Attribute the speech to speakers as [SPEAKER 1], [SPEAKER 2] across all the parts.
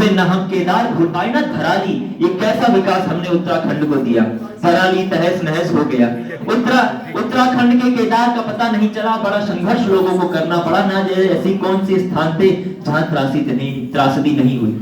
[SPEAKER 1] उसे न हम केदार भूल पाए न धराली। ये कैसा विकास हमने उत्तराखंड को दिया। धराली तहस नहस हो गया। उत्तराखंड के केदार का पता नहीं चला। बड़ा संघर्ष लोगों को करना पड़ा। ना जाने ऐसी कौन से स्थान थे जहां त्रासदी नहीं हुई।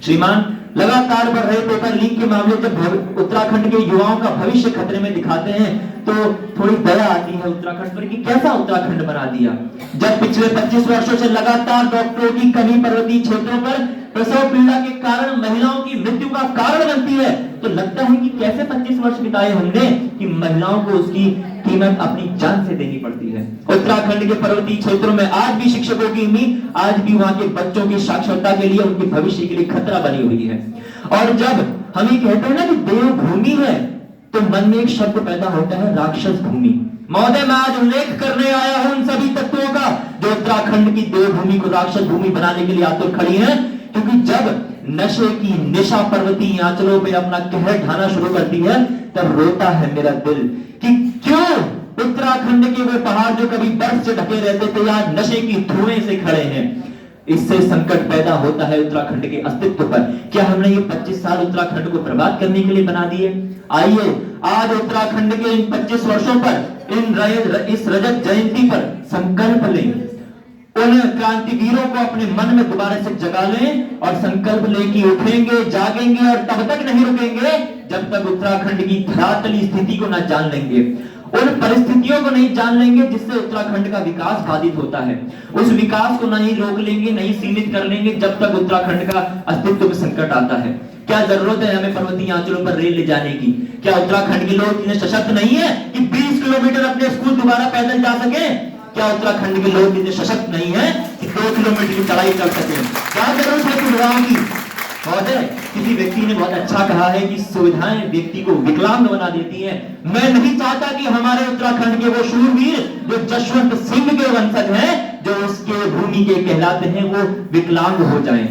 [SPEAKER 1] श्रीमान, लगातार बढ़ रहे पेपर लीक के मामले जब उत्तराखंड के युवाओं का भविष्य खतरे में दिखाते हैं तो थोड़ी दया आती है उत्तराखंड पर कि कैसा उत्तराखंड बना दिया। जब पिछले 25 वर्षों से लगातार डॉक्टरों की कमी पर्वतीय क्षेत्रों पर प्रसव पीड़ा के कारण महिलाओं की मृत्यु का कारण बनती है, तो लगता है कि कैसे 25 वर्ष बिताए हमने कि महिलाओं को उसकी कीमत अपनी जान से देनी पड़ती है। उत्तराखंड के पर्वतीय क्षेत्रों में आज भी शिक्षकों की उम्मीद, आज भी वहां के बच्चों की साक्षरता के लिए, उनके भविष्य के लिए खतरा बनी हुई है। और जब हम ये कहते हैं ना कि देवभूमि है, तो मन में एक शब्द पैदा होता है, राक्षस भूमि। महोदय, मैं आज उल्लेख करने आया हूं उन सभी तत्वों का जो उत्तराखंड की देवभूमि को राक्षस भूमि बनाने के लिए आतुर खड़ी है। क्योंकि जब नशे की निशा पर्वतीय आंचलों पे अपना कहर ढाना शुरू करती है, तब रोता है मेरा दिल कि क्यों उत्तराखंड के वो पहाड़ जो कभी बर्फ से ढके रहते थे आज नशे की धुएं से खड़े हैं। इससे संकट पैदा होता है उत्तराखंड के अस्तित्व पर। क्या हमने ये 25 साल उत्तराखंड को बर्बाद करने के लिए बना दिए? आइए आज उत्तराखंड के इन 25 वर्षों पर, इस रजत जयंती पर संकल्प लें। उन क्रांतिवीरों को अपने मन में दोबारा से जगा लें और संकल्प लें कि उठेंगे, जागेंगे और तब तक नहीं रुकेंगे जब तक उत्तराखंड की धरातली स्थिति को न जान लेंगे, उन परिस्थितियों को नहीं जान लेंगे जिससे उत्तराखंड का विकास बाधित होता है। उस विकास को नहीं रोक लेंगे, नहीं सीमित कर लेंगे जब तक उत्तराखंड का अस्तित्व में संकट आता है। क्या जरूरत है हमें पर्वतीय आंचलों पर रेल ले जाने की? क्या उत्तराखंड के लोग इतने सशक्त नहीं है कि 20 किलोमीटर अपने स्कूल दोबारा पैदल जा सके? क्या उत्तराखंड के लोग इतने सशक्त नहीं है कि 2 किलोमीटर की चढ़ाई कर सके? क्या जरूरत है सुविधाओं की? महोदय, किसी व्यक्ति ने बहुत अच्छा कहा है कि सुविधाएं व्यक्ति को विकलांग बना देती हैं। मैं नहीं चाहता कि हमारे उत्तराखंड के वो शूरवीर जो जसवंत सिंह के वंशज हैं, जो उसके भूमि के कहलाते हैं, वो विकलांग हो जाएं।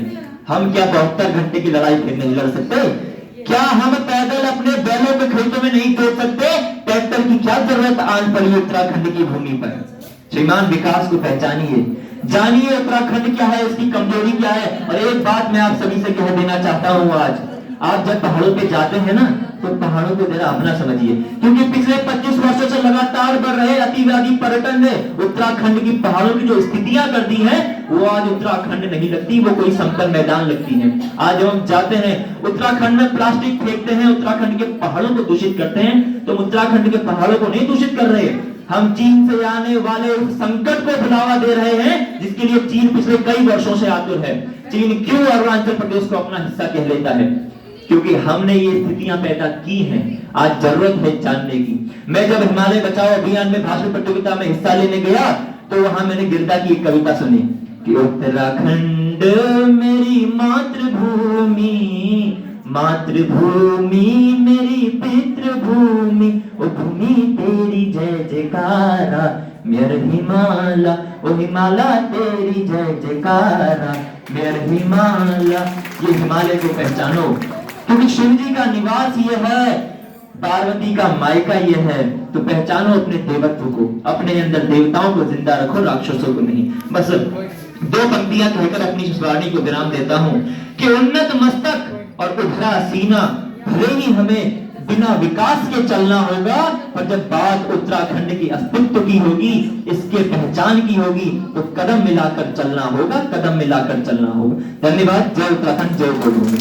[SPEAKER 1] हम क्या 72 घंटे की लड़ाई फिर नहीं लड़ सकते? क्या हम पैदल अपने बैलों के खेतों में नहीं जोत सकते? ट्रैक्टर की क्या जरूरत आज पड़ी उत्तराखंड की भूमि पर? श्रीमान, विकास को पहचानिए, जानिए उत्तराखंड क्या है, इसकी कमजोरी क्या है। और एक बात मैं आप सभी से कह देना चाहता हूं, आज आप जब पहाड़ों पे जाते हैं ना, तो पहाड़ों को जरा अपना समझिए। क्योंकि पिछले 25 वर्षों से लगातार बढ़ रहे अतिवादी पर्यटन ने उत्तराखंड की पहाड़ों की जो स्थितियां कर दी हैं, वो आज उत्तराखंड नहीं लगती, वो कोई समतल मैदान लगती है। आज हम जाते हैं उत्तराखंड में प्लास्टिक फेंकते हैं, उत्तराखंड के पहाड़ों को दूषित करते हैं, तो उत्तराखंड के पहाड़ों को नहीं दूषित कर रहे, हम चीन से आने वाले संकट को बढ़ावा दे रहे हैं, जिसके लिए चीन पिछले कई वर्षों से आतुर है। चीन क्यों अरुणाचल प्रदेश को अपना हिस्सा कह लेता है? क्योंकि हमने ये स्थितियां पैदा की हैं। आज जरूरत है जानने की। मैं जब हिमालय बचाओ अभियान में भाषण प्रतियोगिता में हिस्सा लेने गया, तो वहां मैंने गिरदा की एक कविता सुनी कि उत्तराखंड मेरी मातृभूमि, मातृभूमि मेरी पितृभूमि, ओ भूमि तेरी जय जयकारा, मेर हिमालय, ओ हिमालय तेरी जय जयकारा, मेर हिमालय। ये हिमालय को पहचानो, क्योंकि शिव जी का निवास ये है, पार्वती का मायका ये है। तो पहचानो अपने देवत्व को, अपने अंदर देवताओं को जिंदा रखो, राक्षसों को नहीं। बस 2 पंक्तियां कहकर अपनी इस वाणी को विराम देता हूं कि उन्नत मस्तक और उभरा सीना, भले ही हमें बिना विकास के चलना होगा, पर जब बात उत्तराखंड की अस्तित्व की होगी, इसके पहचान की होगी, तो कदम मिलाकर चलना होगा, कदम मिलाकर चलना होगा। धन्यवाद। जय उत्तराखंड, जय देवभूमि।